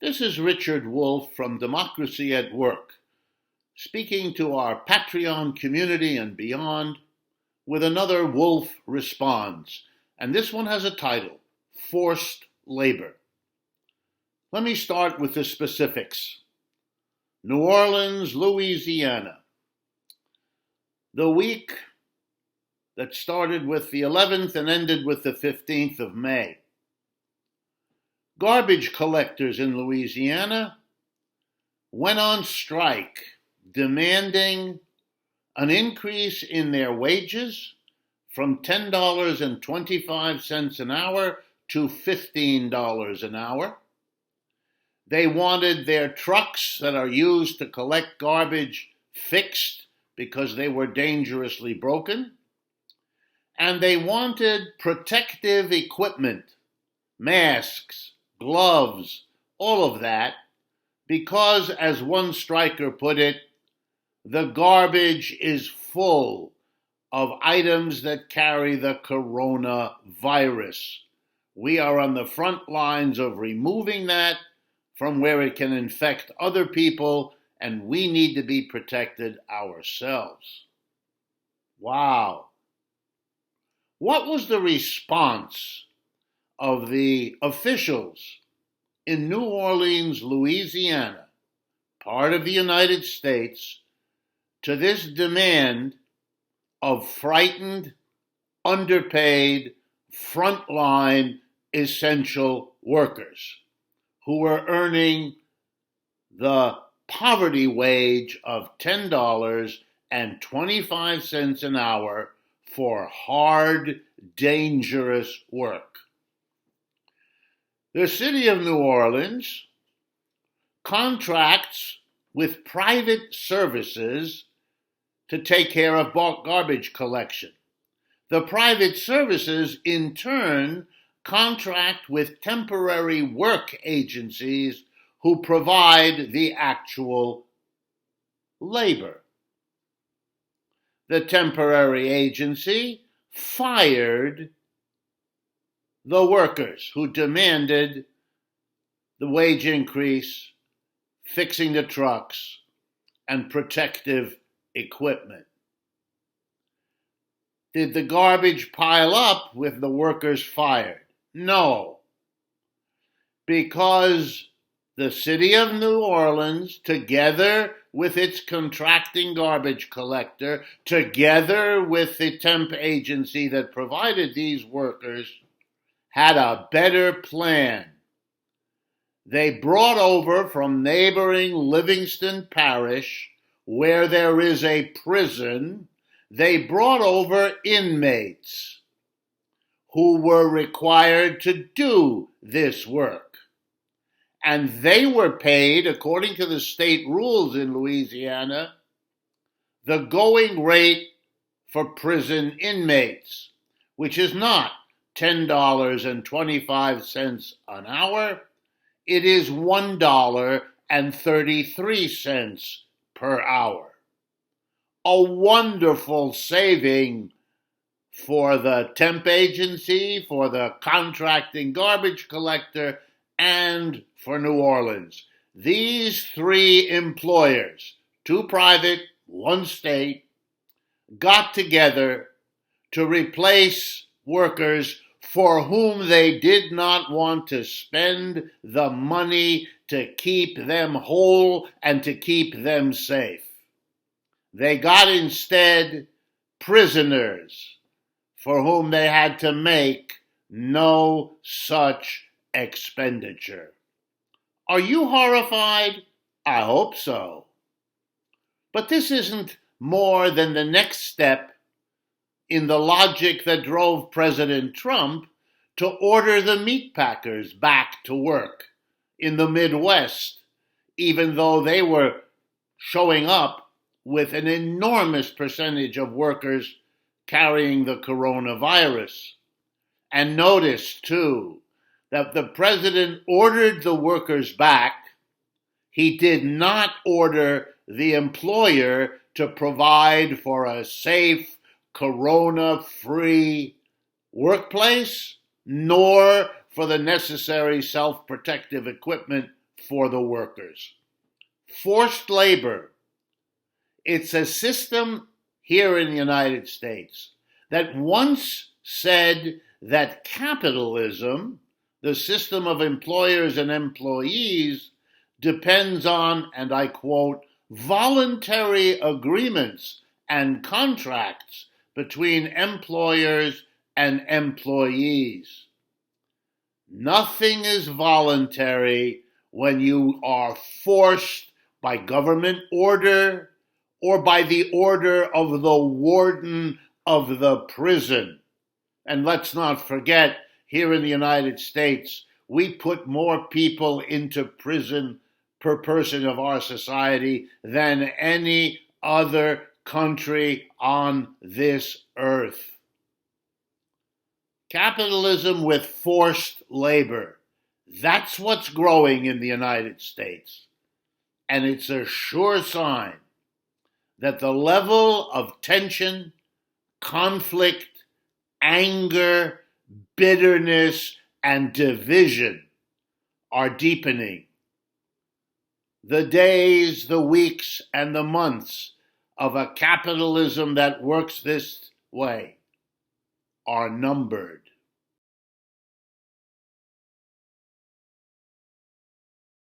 This is Richard Wolff from Democracy at Work, speaking to our Patreon community and beyond with another Wolff Responds. And this one has a title, Forced Labor. Let me start with the specifics. New Orleans, Louisiana. The week that started with the 11th and ended with the 15th of May. Garbage collectors in Louisiana went on strike, demanding an increase in their wages from $10.25 an hour to $15 an hour. They wanted their trucks that are used to collect garbage fixed because they were dangerously broken. And they wanted protective equipment, masks, gloves, all of that, because, as one striker put it, the garbage is full of items that carry the coronavirus. We are on the front lines of removing that from where it can infect other people, and we need to be protected ourselves. Wow. What was the response of the officials in New Orleans, Louisiana, part of the United States, to this demand of frightened, underpaid, frontline essential workers who were earning the poverty wage of $10.25 an hour for hard, dangerous work? The city of New Orleans contracts with private services to take care of garbage collection. The private services, in turn, contract with temporary work agencies who provide the actual labor. The temporary agency fired the workers who demanded the wage increase, fixing the trucks, and protective equipment. Did the garbage pile up with the workers fired? No, because the city of New Orleans, together with its contracting garbage collector, together with the temp agency that provided these workers, had a better plan. They brought over from neighboring Livingston Parish, where there is a prison, they brought over inmates who were required to do this work. And they were paid, according to the state rules in Louisiana, the going rate for prison inmates, which is not $10.25 an hour. It is $1.33 per hour. A wonderful saving for the temp agency, for the contracting garbage collector, and for New Orleans. These three employers, two private, one state, got together to replace workers for whom they did not want to spend the money to keep them whole and to keep them safe. They got instead prisoners for whom they had to make no such expenditure. Are you horrified? I hope so. But this isn't more than the next step in the logic that drove President Trump to order the meatpackers back to work in the Midwest, even though they were showing up with an enormous percentage of workers carrying the coronavirus. And notice, too, that the president ordered the workers back. He did not order the employer to provide for a safe, corona-free workplace, nor for the necessary self-protective equipment for the workers. Forced labor. It's a system here in the United States that once said that capitalism, the system of employers and employees, depends on, and I quote, voluntary agreements and contracts between employers and employees. Nothing is voluntary when you are forced by government order or by the order of the warden of the prison. And let's not forget, here in the United States, we put more people into prison per person of our society than any other country on this earth. Capitalism with forced labor. That's what's growing in the United States. And it's a sure sign that the level of tension, conflict, anger, bitterness, and division are deepening. The days, the weeks, and the months of a capitalism that works this way are numbered.